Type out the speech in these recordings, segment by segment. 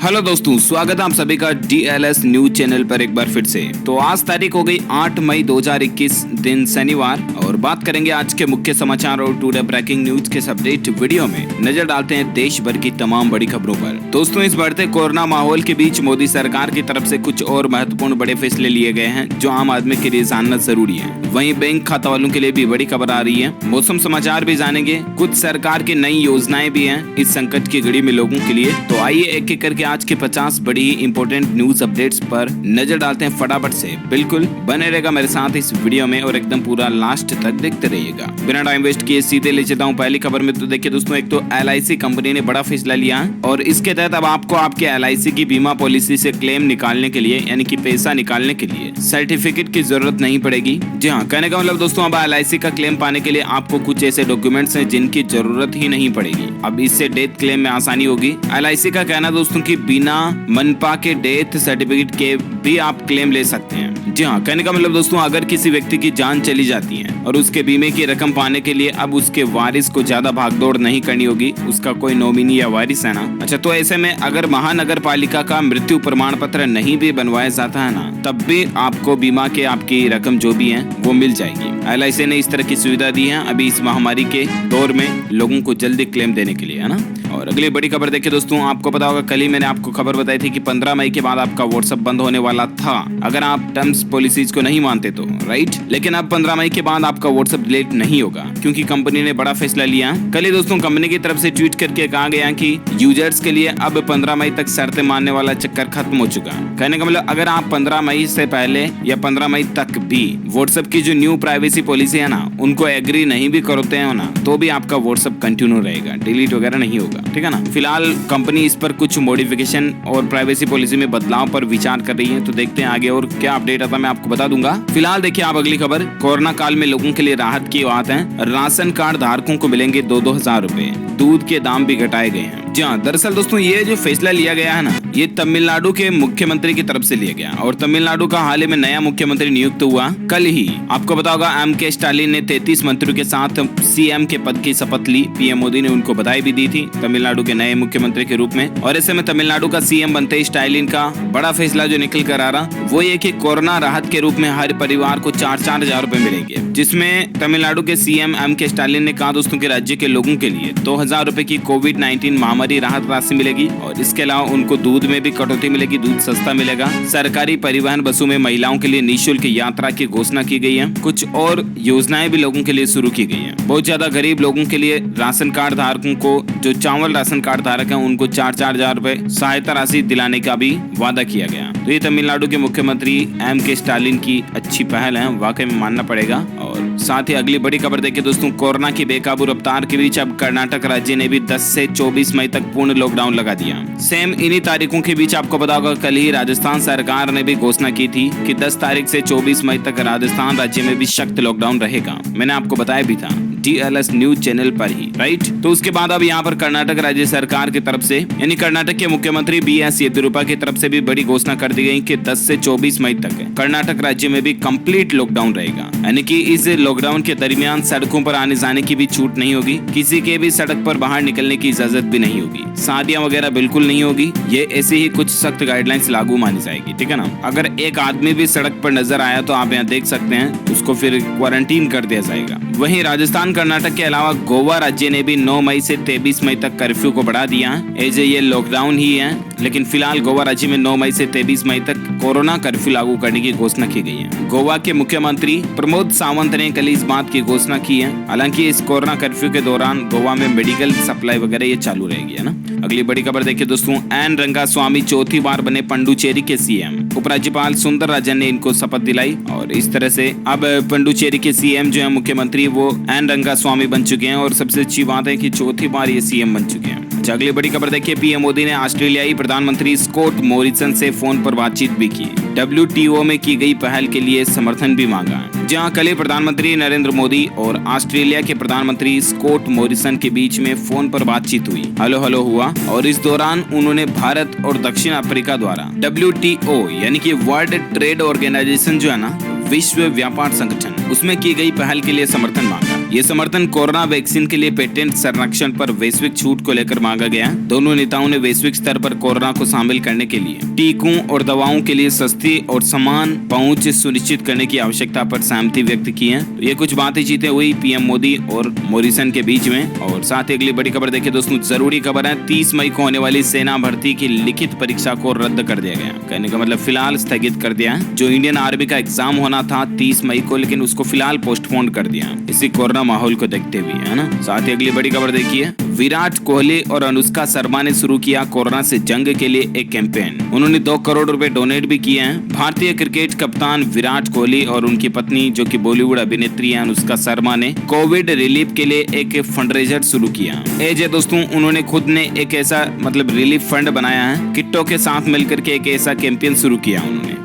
Hello दोस्तों, स्वागत है आप सभी का DLS न्यूज चैनल पर एक बार फिर से। तो आज तारीख हो गई 8 मई 2021 दिन शनिवार और बात करेंगे आज के मुख्य समाचार और टुडे ब्रेकिंग न्यूज के अपडेट वीडियो में नजर डालते हैं देश भर की तमाम बड़ी खबरों पर। दोस्तों, इस बढ़ते कोरोना माहौल के बीच मोदी सरकार की तरफ से कुछ और महत्वपूर्ण बड़े फैसले लिए गए हैं जो आम आदमी के लिए जानना जरूरी है। वहीं बैंक खाता वालों के लिए भी बड़ी खबर आ रही है। मौसम समाचार भी जानेंगे, कुछ सरकार की नई योजनाएं भी हैं इस संकट की घड़ी में लोगों के लिए। तो आइए एक एक करके आज के 50 बड़ी ही इंपॉर्टेंट न्यूज अपडेट्स पर नजर डालते हैं फटाफट से। बिल्कुल बने रहेगा मेरे साथ इस वीडियो में और एकदम पूरा लास्ट तक देखते रहिएगा। बिना टाइम वेस्ट किए सीधे ले चलता हूं पहली खबर में। तो देखिए दोस्तों, एक तो LIC कंपनी ने बड़ा फैसला लिया है और इसके तहत अब आपको आपके LIC की बीमा पॉलिसी से क्लेम निकालने के लिए यानी कि पैसा निकालने के लिए सर्टिफिकेट की जरूरत नहीं पड़ेगी। जी हाँ, कहने का मतलब दोस्तों, अब LIC का क्लेम पाने के लिए आपको कुछ ऐसे डॉक्यूमेंट्स हैं जिनकी जरूरत ही नहीं पड़ेगी। अब इससे डेथ क्लेम में आसानी होगी। LIC का कहना दोस्तों की बिना मनपा के डेथ सर्टिफिकेट के भी आप क्लेम ले सकते हैं। जी हाँ, कहने का मतलब दोस्तों, अगर किसी व्यक्ति की जान चली जाती है और उसके बीमे की रकम पाने के लिए अब उसके वारिस को ज्यादा भागदौड़ नहीं करनी होगी। उसका कोई नॉमिनी या वारिस है ना। अच्छा, तो ऐसे में अगर महानगर पालिका का मृत्यु प्रमाण पत्र नहीं भी बनवाया जाता है ना, तब भी आपको बीमा के आपकी रकम जो भी है वो मिल जाएगी। LIC ने इस तरह की सुविधा दी है अभी इस महामारी के दौर में लोगों को जल्दी क्लेम देने के लिए, है ना। और अगली बड़ी खबर देखिए दोस्तों, आपको पता होगा कल ही मैंने आपको खबर बताई थी कि 15 मई के बाद आपका WhatsApp बंद होने वाला था अगर आप टर्म्स पॉलिसीज को नहीं मानते तो, राइट। लेकिन अब 15 मई के बाद आपका WhatsApp डिलीट नहीं होगा क्योंकि कंपनी ने बड़ा फैसला लिया। कल ही दोस्तों कंपनी की तरफ से ट्वीट करके कहा गया कि यूजर्स के लिए अब 15 मई तक शर्तें मानने वाला चक्कर खत्म हो चुका है। कहने का मतलब अगर आप 15 मई से पहले या 15 मई तक भी WhatsApp की जो न्यू प्राइवेसी पॉलिसी है ना उनको एग्री नहीं भी करते हैं ना, तो भी आपका WhatsApp कंटिन्यू रहेगा, डिलीट वगैरह नहीं होगा, ठीक है ना। फिलहाल कंपनी इस पर कुछ मॉडिफिकेशन और प्राइवेसी पॉलिसी में बदलाव पर विचार कर रही है। तो देखते हैं आगे और क्या अपडेट आता है, मैं आपको बता दूंगा। फिलहाल देखिए आप अगली खबर, कोरोना काल में लोगों के लिए राहत की बात है। राशन कार्ड धारकों को मिलेंगे 2-2 हजार रुपए। दूध के दाम भी घटाए गए हैं। जी हाँ, दरअसल दोस्तों ये जो फैसला लिया गया है ना, ये तमिलनाडु के मुख्यमंत्री की तरफ से लिया गया और तमिलनाडु का हाल ही में नया मुख्यमंत्री नियुक्त हुआ कल ही। आपको पता होगा MK स्टालिन ने 33 मंत्रियों के साथ CM के पद की शपथ ली। PM मोदी ने उनको बधाई भी दी थी तमिलनाडु के नए मुख्यमंत्री के रूप में। और ऐसे में तमिलनाडु का CM बनते स्टालिन का बड़ा फैसला जो निकल कर आ रहा वो ये कि कोरोना राहत के रूप में हर परिवार को 4-4 हजार रुपए मिलेंगे, जिसमें तमिलनाडु के CM MK स्टालिन ने कहा दोस्तों के राज्य के लोगों के लिए 2,000 रुपए की कोविड-19 महामारी राहत राशि मिलेगी और इसके अलावा उनको दूध में भी कटौती मिलेगी, दूध सस्ता मिलेगा। सरकारी परिवहन बसों में महिलाओं के लिए निःशुल्क यात्रा की घोषणा की गई है। कुछ और योजनाएं भी लोगों के लिए शुरू की गई हैं। बहुत ज्यादा गरीब लोगों के लिए राशन कार्ड धारकों को, जो चावल राशन कार्ड धारक हैं, उनको 4-4 हजार रुपए सहायता राशि दिलाने का भी वादा किया गया। तो ये तमिलनाडु के मुख्यमंत्री MK स्टालिन की अच्छी पहल है, वाकई में मानना पड़ेगा। और साथ ही अगली बड़ी खबर देखिए दोस्तों, कोरोना की बेकाबू रफ्तार के बीच अब कर्नाटक राज्य ने भी 10 से 24 मई तक पूर्ण लॉकडाउन लगा दिया। सेम इन्हीं तारीखों के बीच आपको पता होगा कल ही राजस्थान सरकार ने भी घोषणा की थी कि 10 तारीख से 24 मई तक राजस्थान राज्य में भी सख्त लॉकडाउन रहेगा। मैंने आपको बताया भी था DLS न्यूज चैनल पर ही, राइट। तो उसके बाद अब यहाँ पर कर्नाटक राज्य सरकार की तरफ से यानी कर्नाटक के मुख्यमंत्री BS येदियुरप्पा की तरफ से भी बड़ी घोषणा कर दी गई कि 10 से 24 मई तक कर्नाटक राज्य में भी कंप्लीट लॉकडाउन रहेगा। यानी कि इस लॉकडाउन के दरमियान सड़कों पर आने जाने की भी छूट नहीं होगी, किसी के भी सड़क पर बाहर निकलने की इजाजत भी नहीं होगी, शादियां वगैरह बिल्कुल नहीं होगी। ये ऐसे ही कुछ सख्त गाइडलाइंस लागू मानी जाएगी, ठीक है ना। अगर एक आदमी भी सड़क पर नजर आया तो आप यहाँ देख सकते हैं उसको फिर क्वारंटीन कर दिया जाएगा। वहीं राजस्थान कर्नाटक के अलावा गोवा राज्य ने भी 9 मई से 23 मई तक कर्फ्यू को बढ़ा दिया है। एज ये लॉकडाउन ही है, लेकिन फिलहाल गोवा राज्य में 9 मई से 23 मई तक कोरोना कर्फ्यू लागू करने की घोषणा की गई है। गोवा के मुख्यमंत्री प्रमोद सावंत ने कल इस बात की घोषणा की है। हालांकि इस कोरोना कर्फ्यू के दौरान गोवा में मेडिकल सप्लाई वगैरह ये चालू रहेगी, है ना। अगली बड़ी खबर देखिए दोस्तों, एन रंगास्वामी चौथी बार बने पुडुचेरी के CM। उपराज्यपाल सुंदरराजन ने इनको शपथ दिलाई और इस तरह से अब पुडुचेरी के CM जो है मुख्यमंत्री वो एन रंगास्वामी बन चुके हैं और सबसे अच्छी बात है कि चौथी बार ये CM बन चुके हैं। अगली बड़ी खबर देखिए, PM मोदी ने ऑस्ट्रेलियाई प्रधानमंत्री स्कॉट मॉरिसन से फोन पर बातचीत भी की। WTO में की गई पहल के लिए समर्थन भी मांगा। जहां कल प्रधानमंत्री नरेंद्र मोदी और ऑस्ट्रेलिया के प्रधानमंत्री स्कॉट मॉरिसन के बीच में फोन पर बातचीत हुई, हेलो हुआ। और इस दौरान उन्होंने भारत और दक्षिण अफ्रीका द्वारा WTO यानी कि वर्ल्ड ट्रेड ऑर्गेनाइजेशन जो है ना, विश्व व्यापार संगठन, उसमें की गई पहल के लिए समर्थन मांगा। ये समर्थन कोरोना वैक्सीन के लिए पेटेंट संरक्षण पर वैश्विक छूट को लेकर मांगा गया। दोनों नेताओं ने वैश्विक स्तर पर कोरोना को शामिल करने के लिए टीकों और दवाओं के लिए सस्ती और समान पहुंच सुनिश्चित करने की आवश्यकता पर सहमति व्यक्त की है। तो ये कुछ बातचीतें हुई पीएम मोदी और मॉरिसन के बीच में। और साथ ही अगली बड़ी खबर देखिए दोस्तों, जरूरी खबर है, 30 मई को होने वाली सेना भर्ती की लिखित परीक्षा को रद्द कर दिया गया। कहने का मतलब फिलहाल स्थगित कर दिया है। जो इंडियन आर्मी का एग्जाम होना था 30 मई को, लेकिन उसको फिलहाल पोस्टपोन कर दिया इसी कोरोना माहौल को देखते हुए, है ना। साथ ही अगली बड़ी खबर देखिए, विराट कोहली और अनुष्का शर्मा ने शुरू किया कोरोना से जंग के लिए एक कैंपेन। उन्होंने 2 करोड़ रुपए डोनेट भी किए हैं। भारतीय क्रिकेट कप्तान विराट कोहली और उनकी पत्नी जो कि बॉलीवुड अभिनेत्री है अनुष्का शर्मा ने कोविड रिलीफ के लिए एक फंडरेजर शुरू किया। दोस्तों उन्होंने खुद ने एक ऐसा मतलब रिलीफ फंड बनाया है, किट्टो के साथ मिलकर के एक ऐसा कैंपेन शुरू किया उन्होंने,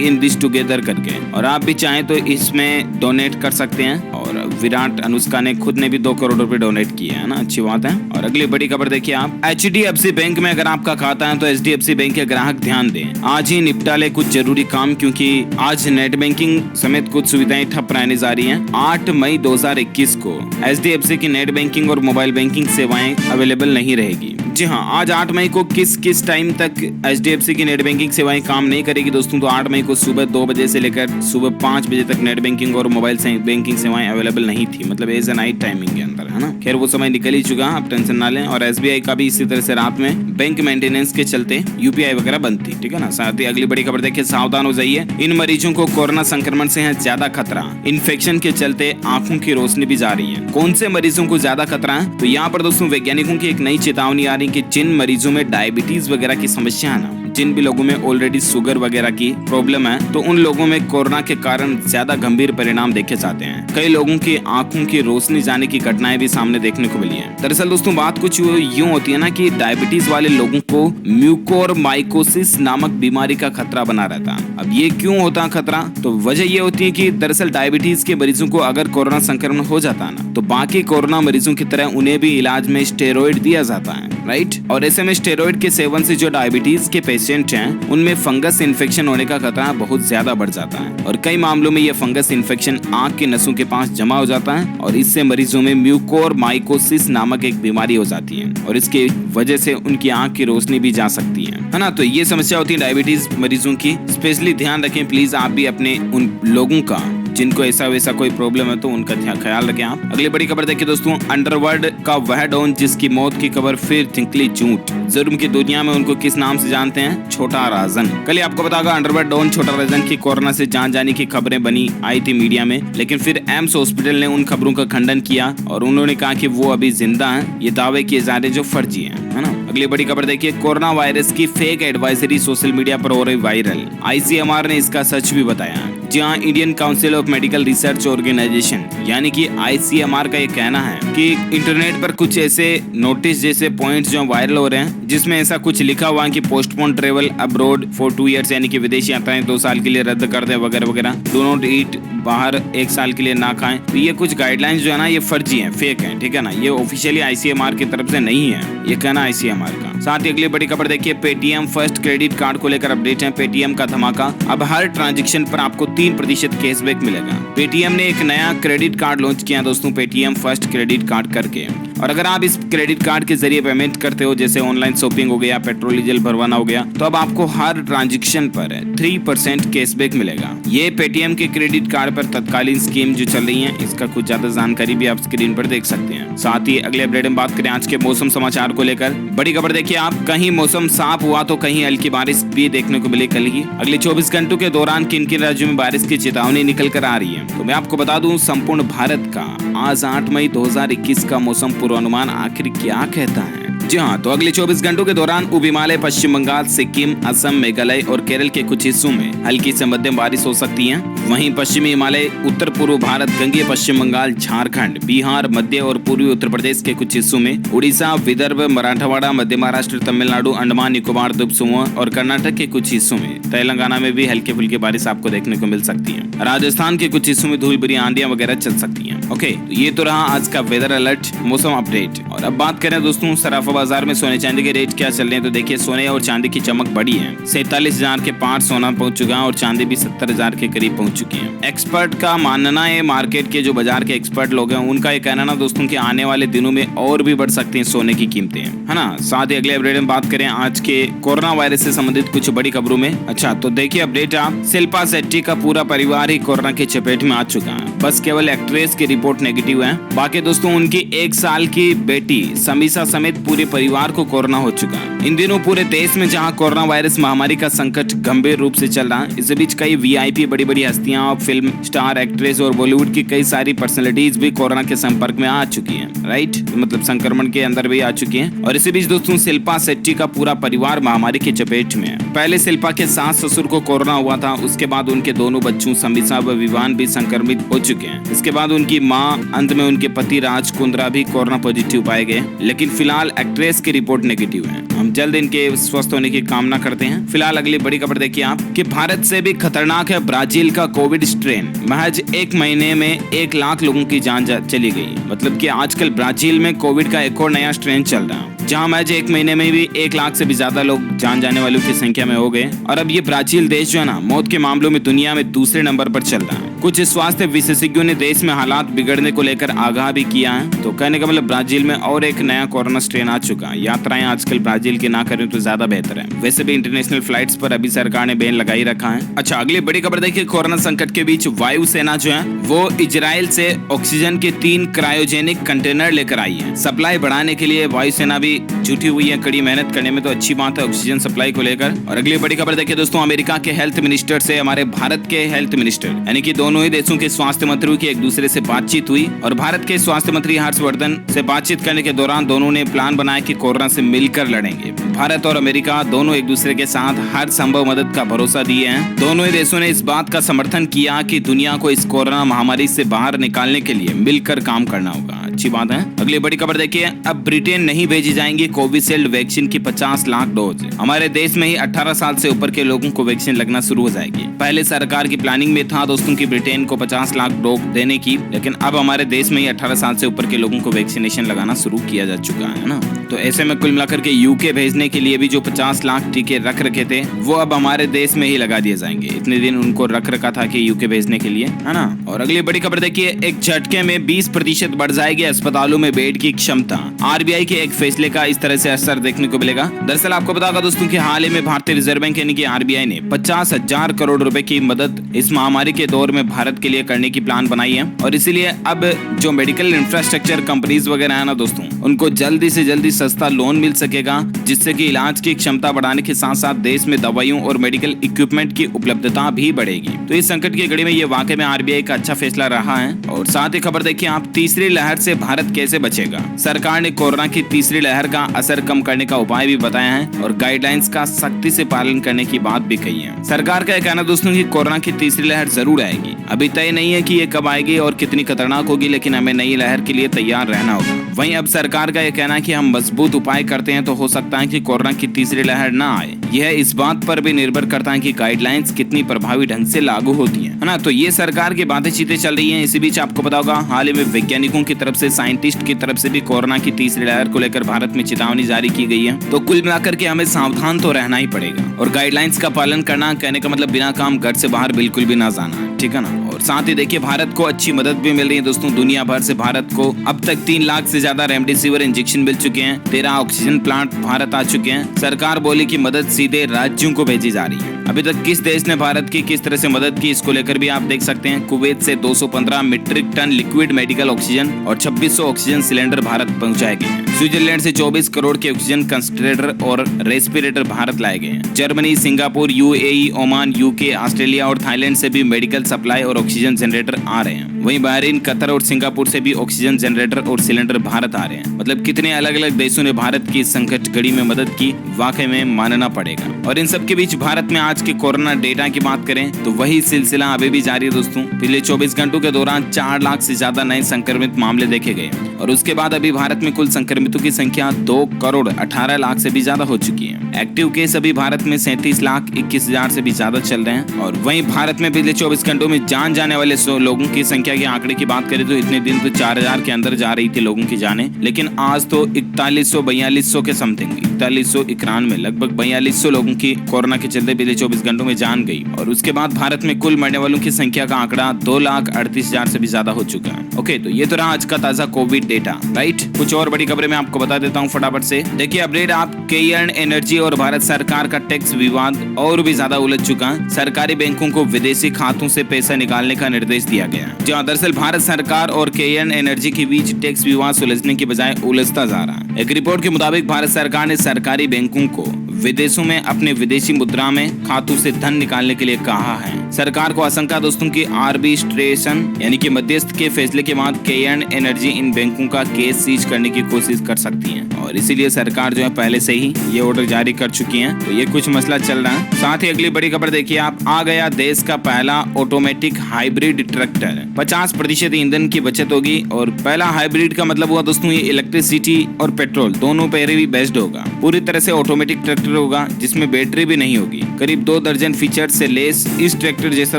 #InThisTogether करके। और आप भी चाहें तो इसमें डोनेट कर सकते हैं। और विराट अनुष्का ने खुद ने भी 2 करोड़ रुपए डोनेट किए है ना, अच्छी बात है। और अगली बड़ी खबर देखिए आप, HDFC बैंक में अगर आपका खाता है तो HDFC बैंक के ग्राहक ध्यान दें, आज ही निपटा ले कुछ जरूरी काम, क्योंकि आज नेट बैंकिंग समेत कुछ सुविधाएं ठप रहने जा रही हैं। 8 मई 2021 को HDFC की नेट बैंकिंग और मोबाइल बैंकिंग सेवाएं अवेलेबल नहीं रहेगी। जी हाँ, आज 8 मई को किस टाइम तक HDFC की नेट बैंकिंग सेवाएं काम नहीं करेगी दोस्तों। तो 8 मई को सुबह 2 बजे से लेकर सुबह 5 बजे तक नेट बैंकिंग और मोबाइल बैंकिंग सेवाएं अवेलेबल नहीं थी, मतलब एज ए नाइट टाइमिंग के अंदर, है ना। खैर वो समय निकल ही चुका, आप टेंशन ना लें। और SBI का भी इसी तरह से रात में बैंक मेंटेनेंस के चलते UPI वगैरह बंद थी, ठीक है ना। साथ ही अगली बड़ी खबर देखिए, सावधान हो जाइए, इन मरीजों को कोरोना संक्रमण से है ज्यादा खतरा। इन्फेक्शन के चलते आंखों की रोशनी भी जा रही है। कौन से मरीजों को ज्यादा खतरा है? तो यहाँ पर दोस्तों वैज्ञानिकों की एक नई चेतावनी आ रही है कि जिन मरीजों में डायबिटीज वगैरह की समस्या है ना, जिन भी लोगों में ऑलरेडी शुगर वगैरह की प्रॉब्लम है, तो उन लोगों में कोरोना के कारण ज्यादा गंभीर परिणाम देखे जाते हैं। कई लोगों की आंखों की रोशनी जाने की घटनाएं भी सामने देखने को मिली है। दरअसल दोस्तों बात कुछ यूं होती है ना कि डायबिटीज वाले लोगों को म्यूकोरमाइकोसिस नामक बीमारी का खतरा बना रहता है। अब ये क्यों होता है खतरा? तो वजह ये होती है कि दरअसल डायबिटीज के मरीजों को अगर कोरोना संक्रमण हो जाता है ना, तो बाकी कोरोना मरीजों की तरह उन्हें भी इलाज में स्टेरॉइड दिया जाता है, राइट। और ऐसे में स्टेरॉइड के सेवन से जो डायबिटीज के पेशेंट हैं, उनमें फंगस इन्फेक्शन होने का खतरा बहुत ज्यादा बढ़ जाता है। और कई मामलों में यह फंगस इन्फेक्शन आंख के नसों के पास जमा हो जाता है और इससे मरीजों में म्यूकोरमाइकोसिस नामक एक बीमारी हो जाती है और इसके वजह से उनकी आंख की रोशनी भी जा सकती है ना। तो ये समस्या होती है डायबिटीज मरीजों की। स्पेशली ध्यान रखें प्लीज, आप भी अपने उन लोगों का जिनको ऐसा वैसा कोई प्रॉब्लम है तो उनका ख्याल रखें आप। अगली बड़ी खबर देखिए दोस्तों, अंडरवर्ल्ड का वह डॉन जिसकी मौत की खबर फिर निकली झूठ। जुर्म की दुनिया में उनको किस नाम से जानते हैं? छोटा राजन। कल ही आपको बतागा अंडरवर्ल्ड डॉन छोटा राजन की कोरोना से जान जाने की खबरें बनी आई थी मीडिया में, लेकिन फिर एम्स हॉस्पिटल ने उन खबरों का खंडन किया और उन्होंने कहा कि वो अभी जिंदा हैं। ये दावे किए जा रहे जो फर्जी हैं, है ना। अगली बड़ी खबर देखिए, कोरोना वायरस की फेक एडवाइजरी सोशल मीडिया पर हो रही वायरल। ICMR ने इसका सच भी बताया। जी हाँ, Indian council of medical research organisation यानी कि ICMR का ये कहना है कि इंटरनेट पर कुछ ऐसे नोटिस जैसे पॉइंट्स जो वायरल हो रहे हैं जिसमें ऐसा कुछ लिखा हुआ है कि postpone travel abroad for 2 years, यानी कि विदेश यात्राएं 2 साल के लिए रद्द कर दे वगैरह वगैरह। डू नॉट ईट, बाहर 1 साल के लिए ना खाएं। तो ये कुछ गाइडलाइंस जो है ना ये फर्जी हैं, फेक हैं, ठीक है ना। ये ऑफिशियली ICMR की तरफ से नहीं है, ये कहना ICMR का। साथ ही अगली बड़ी खबर देखिए, पेटीएम फर्स्ट क्रेडिट कार्ड को लेकर अपडेट है। पेटीएम का धमाका, अब हर ट्रांजैक्शन पर आपको 3% कैशबैक मिलेगा। पेटीएम ने एक नया क्रेडिट कार्ड लॉन्च किया दोस्तों, पेटीएम फर्स्ट क्रेडिट कार्ड करके। और अगर आप इस क्रेडिट कार्ड के जरिए पेमेंट करते हो, जैसे ऑनलाइन शॉपिंग हो गया, पेट्रोल डीजल भरवाना हो गया, तो अब आपको हर ट्रांजैक्शन पर 3% कैशबैक मिलेगा। ये पेटीएम के क्रेडिट कार्ड पर तत्कालीन स्कीम जो चल रही है, इसका कुछ ज्यादा जानकारी भी आप स्क्रीन पर देख सकते हैं। साथ ही अगले अपडेट में बात करें आज के मौसम समाचार को लेकर। बड़ी खबर देखिए आप, कहीं मौसम साफ हुआ तो कहीं हल्की बारिश भी देखने को मिली कल ही। अगले 24 घंटों के दौरान किन किन राज्यों में बारिश की चेतावनी निकल कर आ रही है, तो मैं आपको बता दूं संपूर्ण भारत का आज 8 मई 2021 का मौसम पूर्वानुमान आखिर क्या कहता है। जी हाँ, तो अगले 24 घंटों के दौरान उप हिमालय, पश्चिम बंगाल, सिक्किम, असम, मेघालय और केरल के कुछ हिस्सों में हल्की से मध्यम बारिश हो सकती है। वहीं पश्चिमी हिमालय, उत्तर पूर्व भारत, गंगेय पश्चिम बंगाल, झारखंड, बिहार, मध्य और पूर्वी उत्तर प्रदेश के कुछ हिस्सों में, उड़ीसा, विदर्भ, मराठवाड़ा, मध्य महाराष्ट्र, तमिलनाडु, अंडमान निकोबार द्वीप समूह और कर्नाटक के कुछ हिस्सों में, तेलंगाना में भी हल्की फुल्की बारिश आपको देखने को मिल सकती है। राजस्थान के कुछ हिस्सों में धूल भरी आंधियां वगैरह चल सकती है। ओके, तो ये तो रहा आज का वेदर अलर्ट, मौसम अपडेट। और अब बात करें दोस्तों सराफाबाद बाजार में सोने चांदी के रेट क्या चल रहे हैं तो देखिए सोने और चांदी की चमक बढ़ी है। 47,000 के पार सोना पहुंच चुका है और चांदी भी 70,000 के करीब पहुंच चुकी है। एक्सपर्ट का मानना है, मार्केट के जो बाजार के एक्सपर्ट लोग हैं उनका ये कहना ना दोस्तों कि आने वाले दिनों में और भी बढ़ सकती हैं सोने की कीमतें, है ना। साथ ही अगले अपडेट में बात करें आज के कोरोना वायरस से संबंधित कुछ बड़ी खबरों में। अच्छा तो देखिए अपडेट आप, शिल्पा शेट्टी का पूरा परिवार ही कोरोना की चपेट में आ चुका है। बस केवल एक्ट्रेस की रिपोर्ट नेगेटिव है। बाकी दोस्तों उनकी 1 साल की बेटी समीसा समेत पूरे परिवार को कोरोना हो चुका है। इन दिनों पूरे देश में जहां कोरोना वायरस महामारी का संकट गंभीर रूप से चल रहा है, इस बीच कई वीआईपी बड़ी बड़ी हस्तियां, फिल्म स्टार, एक्ट्रेस और बॉलीवुड की कई सारी पर्सनैलिटीज भी कोरोना के संपर्क में आ चुकी हैं, राइट, मतलब संक्रमण के अंदर भी आ चुकी हैं। और इसी बीच दोस्तों शिल्पा शेट्टी का पूरा परिवार महामारी की चपेट में है। पहले शिल्पा के सास ससुर को कोरोना हुआ था, उसके बाद उनके दोनों बच्चों समीसा व विवान भी संक्रमित हो चुके हैं। इसके बाद उनकी मां, अंत में उनके पति राज कुंद्रा भी कोरोना पॉजिटिव पाए गए, लेकिन फिलहाल एक्ट्रेस की रिपोर्ट नेगेटिव है। हम जल्द इनके स्वस्थ होने की कामना करते हैं। फिलहाल अगली बड़ी खबर देखिए आप कि भारत से भी खतरनाक है ब्राजील का कोविड स्ट्रेन। महज 1 महीने में 1 लाख लोगों की जान चली गई। मतलब कि आजकल ब्राजील में कोविड का एक और नया स्ट्रेन चल रहा है, जहां महज 1 महीने में भी 1 लाख से भी ज्यादा लोग जान जाने वालों की संख्या में हो गए। और अब ये ब्राजील देश जो है ना, मौत के मामलों में दुनिया में दूसरे नंबर पर चल रहा है। कुछ स्वास्थ्य विशेषज्ञों ने देश में हालात बिगड़ने को लेकर आगाह भी किया है। तो कहने का मतलब ब्राजील में और एक नया कोरोना स्ट्रेन आ चुका है। यात्राएं आजकल ब्राजील की ना करें तो ज्यादा बेहतर है। वैसे भी इंटरनेशनल फ्लाइट्स पर अभी सरकार ने बैन लगाई रखा है। अच्छा अगली बड़ी खबर देखिए, कोरोना संकट के बीच वायुसेना जो है वो इजराइल से ऑक्सीजन के 3 क्रायोजेनिक कंटेनर लेकर आई है। सप्लाई बढ़ाने के लिए वायुसेना भी जुटी हुई है, कड़ी मेहनत करने में, तो अच्छी बात है ऑक्सीजन सप्लाई को लेकर। और अगली बड़ी खबर देखिए दोस्तों, अमेरिका के हेल्थ मिनिस्टर से हमारे भारत के हेल्थ मिनिस्टर यानी कि दोनों ही देशों के स्वास्थ्य मंत्रियों की एक दूसरे से बातचीत हुई। और भारत के स्वास्थ्य मंत्री हर्षवर्धन से बातचीत करने के दौरान दोनों ने प्लान बनाया कि कोरोना से मिलकर लड़ेंगे। भारत और अमेरिका दोनों एक दूसरे के साथ हर संभव मदद का भरोसा दिए हैं। दोनों ही देशों ने इस बात का समर्थन किया कि दुनिया को इस कोरोना महामारी से बाहर निकालने के लिए मिलकर काम करना होगा। अच्छी बात है। अगली बड़ी खबर देखिए, अब ब्रिटेन नहीं भेजी जाएंगी कोविशील्ड वैक्सीन की 50 लाख डोज। हमारे देश में ही 18 साल से ऊपर के लोगों को वैक्सीन लगना शुरू हो जाएगी। पहले सरकार की प्लानिंग में था दोस्तों की ब्रिटेन को 50 लाख डोज देने की, लेकिन अब हमारे देश में ही 18 साल से ऊपर के लोगों को वैक्सीनेशन लगाना शुरू किया जा चुका है ना। तो ऐसे में कुल मिलाकर के यूके भेजने के लिए भी जो 50 लाख टीके रख रखे थे वो अब हमारे देश में ही लगा दिए जाएंगे। इतने दिन उनको रख रखा था कि यूके भेजने के लिए, है ना। और अगली बड़ी खबर देखिए, एक झटके में 20% बढ़ जाएगी अस्पतालों में बेड की क्षमता। आरबीआई के एक फैसले का इस तरह से असर देखने को मिलेगा। दरअसल आपको बताऊंगा दोस्तों कि हाल ही में भारतीय रिजर्व बैंक यानी कि आरबीआई ने 50,000 करोड़ रुपए की मदद इस महामारी के दौर में भारत के लिए करने की प्लान बनाई है। और इसीलिए अब जो मेडिकल इंफ्रास्ट्रक्चर कंपनीज वगैरह है ना दोस्तों, उनको जल्दी से जल्दी सस्ता लोन मिल सकेगा, जिससे कि इलाज की क्षमता बढ़ाने के साथ साथ देश में दवाइयों और मेडिकल इक्विपमेंट की उपलब्धता भी बढ़ेगी। तो इस संकट की घड़ी में ये वाकई में आरबीआई का अच्छा फैसला रहा है। और साथ ही खबर देखिए आप, तीसरी लहर से भारत कैसे बचेगा। सरकार ने कोरोना की तीसरी लहर का असर कम करने का उपाय भी बताया है और गाइडलाइंस का सख्ती से पालन करने की बात भी कही है। सरकार का कहना दोस्तों कि कोरोना की तीसरी लहर जरूर आएगी। अभी तय नहीं है कि ये कब आएगी और कितनी खतरनाक होगी, लेकिन हमें नई लहर के लिए तैयार रहना होगा। वहीं अब सरकार का यह कहना है कि हम मजबूत उपाय करते हैं तो हो सकता है कि कोरोना की तीसरी लहर ना आए। यह इस बात पर भी निर्भर करता है कि गाइडलाइंस कितनी प्रभावी ढंग से लागू होती है ना। तो ये सरकार की बातें चीतें चल रही हैं। इसी बीच आपको पता होगा हाल ही में वैज्ञानिकों की तरफ से, साइंटिस्ट की तरफ से भी कोरोना की तीसरी लहर को लेकर भारत में चेतावनी जारी की गई है। तो कुल मिलाकर के हमें सावधान तो रहना ही पड़ेगा और गाइडलाइंस का पालन करना, कहने का मतलब बिना काम घर से बाहर बिल्कुल भी ना जाना, ठीक है ना। और साथ ही देखिए भारत को अच्छी मदद भी मिल रही है दोस्तों। दुनिया भर से भारत को अब तक 3 लाख से ज्यादा रेमडेसिविर इंजेक्शन मिल चुके हैं। 13 ऑक्सीजन प्लांट भारत आ चुके हैं। सरकार बोली कि मदद सीधे राज्यों को भेजी जा रही है। अभी तक किस देश ने भारत की किस तरह से मदद की, इसको लेकर भी आप देख सकते हैं। कुवैत से 215 metric tonne liquid medical oxygen और 2600 ऑक्सीजन सिलेंडर भारत पहुंचाए गए हैं। स्विट्जरलैंड से 24 करोड़ के ऑक्सीजन कंसंट्रेटर और रेस्पिरेटर भारत लाए गए हैं। Germany, Singapore, UAE, Oman, UK, Australia और थाईलैंड से भी मेडिकल सप्लाई और ऑक्सीजन जनरेटर आ रहे हैं। वहीं बहरीन, कतर और सिंगापुर से भी ऑक्सीजन जनरेटर और सिलेंडर भारत आ रहे हैं। मतलब कितने अलग अलग देशों ने भारत की संकट घड़ी में मदद की, वाकई में मानना पड़ेगा। और इन सब के बीच भारत में आज के कोरोना डेटा की बात करें तो वही सिलसिला अभी भी जारी है दोस्तों। पिछले 24 घंटों के दौरान 4 लाख से ज्यादा नए संक्रमित मामले देखे गए और उसके बाद अभी भारत में कुल संक्रमितों की संख्या 2 करोड़ 18 लाख से भी ज्यादा हो चुकी है। एक्टिव केस अभी भारत में 37 लाख 21 हजार से भी ज्यादा चल रहे हैं। और वहीं भारत में पिछले 24 घंटों में जान जाने वाले लोगों की संख्या के आंकड़े की बात करें तो इतने दिन तो 4000 के अंदर जा रही थी लोगों की जाने, लेकिन आज तो 4100-4200 के समथिंग, 4191 लगभग 4200 लोगों की कोरोना के चलते पिछले 24 घंटों में जान गई। और उसके बाद भारत में कुल मरने वालों की संख्या का आंकड़ा 2,38,000 से भी ज्यादा हो चुका है। ओके, तो ये तो रहा आज का ताजा कोविड डेटा, राइट। कुछ और बड़ी खबरें मैं आपको बता देता हूँ फटाफट से। देखिए अपडेट, आप केयर्न एनर्जी और भारत सरकार का टैक्स विवाद और भी ज्यादा उलझ चुका। सरकारी बैंकों को विदेशी खातों से पैसा निकालने का निर्देश दिया गया। जो दरअसल भारत सरकार और केयर्न एनर्जी के बीच टैक्स विवाद सुलझने की बजाय उलझता जा रहा है। एक रिपोर्ट के मुताबिक भारत सरकार ने सरकारी बैंकों को विदेशों में अपने विदेशी मुद्रा में खातों से धन निकालने के लिए कहा है। सरकार को आशंका दोस्तों की आर्बिट्रेशन यानी कि मध्यस्थ के फैसले के बाद केयर्न एनर्जी इन बैंकों का केस सीज करने की कोशिश कर सकती है और इसीलिए सरकार जो है पहले से ही ये ऑर्डर जारी कर चुकी है। तो ये कुछ मसला चल रहा है। साथ ही अगली बड़ी खबर देखिए आप, आ गया देश का पहला ऑटोमेटिक हाइब्रिड ट्रैक्टर। 50% ईंधन की बचत होगी। और पहला हाइब्रिड का मतलब हुआ दोस्तों ये इलेक्ट्रिसिटी और पेट्रोल दोनों पर भी बेस्ड होगा। पूरी तरह से ऑटोमेटिक ट्रैक्टर होगा जिसमें बैटरी भी नहीं होगी। करीब 2 दर्जन फीचर से लेस इस ट्रैक्टर जैसा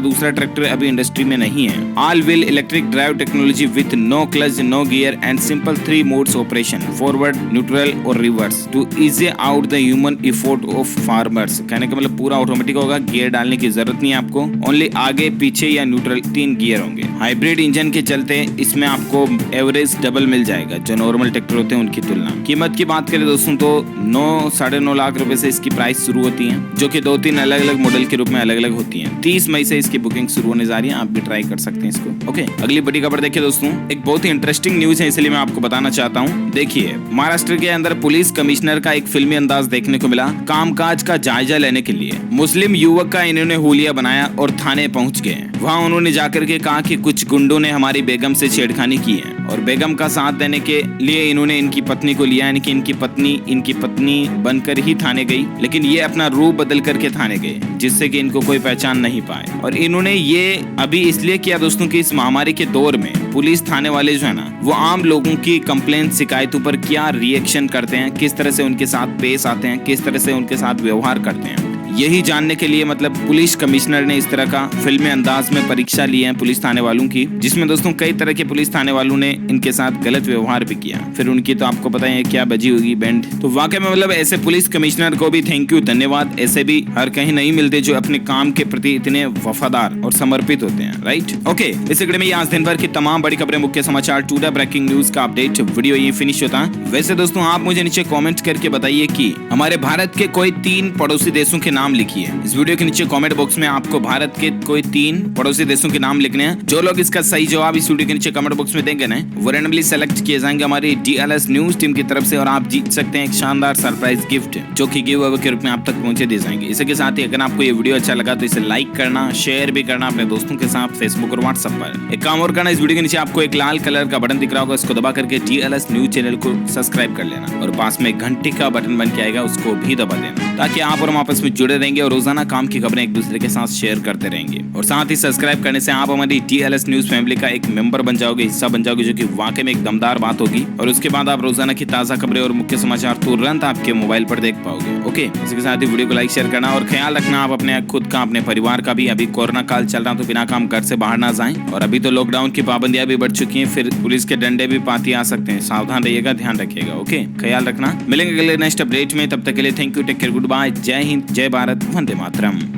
दूसरा ट्रैक्टर अभी इंडस्ट्री में नहीं है। All wheel electric drive technology with no clutch, no gear and simple 3 modes operation, forward, neutral और reverse to ease out the human effort of farmers. कहने का मतलब पूरा ऑटोमेटिक होगा, गियर डालने की जरूरत नहीं है आपको। ओनली आगे, पीछे या न्यूट्रल 3 गियर होंगे। हाइब्रिड इंजन के चलते इसमें आपको एवरेज डबल मिल जाएगा जो नॉर्मल ट्रैक्टर होते हैं उनकी तुलना। कीमत की बात करें दोस्तों तो 9-9.5 लाख रुपए से इसकी प्राइस शुरू होती है, जो कि 2-3 अलग अलग मॉडल के रूप में अलग अलग होती हैं। 30 मई से इसकी बुकिंग शुरू होने जा रही है, आप भी ट्राई कर सकते हैं इसको। ओके, अगली बड़ी खबर देखिए दोस्तों, एक बहुत ही इंटरेस्टिंग न्यूज है इसलिए मैं आपको बताना चाहता हूँ। देखिए महाराष्ट्र के अंदर पुलिस कमिश्नर का एक फिल्मी अंदाज देखने को मिला। कामकाज का जायजा लेने के लिए मुस्लिम युवक का इन्होंने हुलिया बनाया और थाने पहुंच गए। वहां उन्होंने जाकर के कहा कि कुछ गुंडों ने हमारी बेगम से छेड़खानी की है और बेगम का साथ देने के लिए इन्होंने इनकी पत्नी को लिया, यानी कि इनकी पत्नी बनकर ही थाने गई, लेकिन ये अपना रूप बदल करके थाने गए जिससे कि इनको कोई पहचान नहीं पाए। और इन्होंने ये अभी इसलिए किया दोस्तों कि इस महामारी के दौर में पुलिस थाने वाले जो है ना वो आम लोगों की कंप्लेंट शिकायतों पर क्या रिएक्शन करते हैं, किस तरह से उनके साथ पेश आते हैं, किस तरह से उनके साथ व्यवहार करते हैं, यही जानने के लिए मतलब पुलिस कमिश्नर ने इस तरह का फिल्मी अंदाज में परीक्षा ली है पुलिस थाने वालों की, जिसमें दोस्तों कई तरह के पुलिस थाने वालों ने इनके साथ गलत व्यवहार भी किया। फिर उनकी तो आपको पता है क्या बजी होगी बैंड। तो वाकई में मतलब ऐसे पुलिस कमिश्नर को भी थैंक यू, धन्यवाद। ऐसे भी हर कहीं नहीं मिलते जो अपने काम के प्रति इतने वफादार और समर्पित होते हैं, राइट। ओके, इस कड़ी में आज दिन भर की तमाम बड़ी खबरें, मुख्य समाचार, टुडे ब्रेकिंग न्यूज का अपडेट वीडियो ये फिनिश होता है। वैसे दोस्तों आप मुझे नीचे कॉमेंट करके बताइए कि हमारे भारत के कोई 3 पड़ोसी देशों के नाम लिखिए। इस वीडियो के नीचे कमेंट बॉक्स में आपको भारत के कोई 3 पड़ोसी देशों के नाम लिखने हैं। जो लोग इसका सही जवाब इस वीडियो के नीचे कमेंट बॉक्स में देंगे ना वो रैंडमली सेलेक्ट किए जाएंगे हमारी DLS न्यूज टीम की तरफ से और आप जीत सकते हैं एक शानदार सरप्राइज गिफ्ट जो कि गिव अवे के रूप में आप तक पहुंचे दिए जाएंगे। इसके साथ ही अगर आपको ये वीडियो अच्छा लगा तो इसे लाइक करना, शेयर भी करना अपने दोस्तों के साथ फेसबुक और व्हाट्सएप पर। एक काम और करना, इस वीडियो के नीचे आपको एक लाल कलर का बटन दिख रहा होगा, इसको दबा करके DLS न्यूज चैनल को सब्सक्राइब कर लेना और पास में घंटी का बटन बन के आएगा उसको भी दबा देना ताकि आप और हम आपस में जुड़े रहेंगे और रोजाना काम की खबरें एक दूसरे के साथ शेयर करते रहेंगे। और साथ ही सब्सक्राइब करने से आप हमारी DLS न्यूज फैमिली का एक मेंबर बन जाओगे, हिस्सा बन जाओगे, जो कि वाकई में एक दमदार बात होगी। और उसके बाद आप रोजाना की ताजा खबरें और मुख्य समाचार तुरंत आपके मोबाइल पर देख पाओगे। ओके, इसके साथ ही वीडियो को लाइक शेयर करना और ख्याल रखना आप अपने खुद का, अपने परिवार का भी। अभी कोरोना काल चल रहा तो बिना काम घर से बाहर ना जाएं और अभी तो लॉकडाउन की पाबंदियां भी बढ़ चुकी हैं, फिर पुलिस के डंडे भी पाती आ सकते हैं। सावधान रहिएगा, ध्यान रखिएगा। ओके, ख्याल रखना। मिलेंगे अगले नेक्स्ट अपडेट में, तब तक के लिए thank you, take care, good bye, जय हिंद, जय भारत, वंदे मातरम।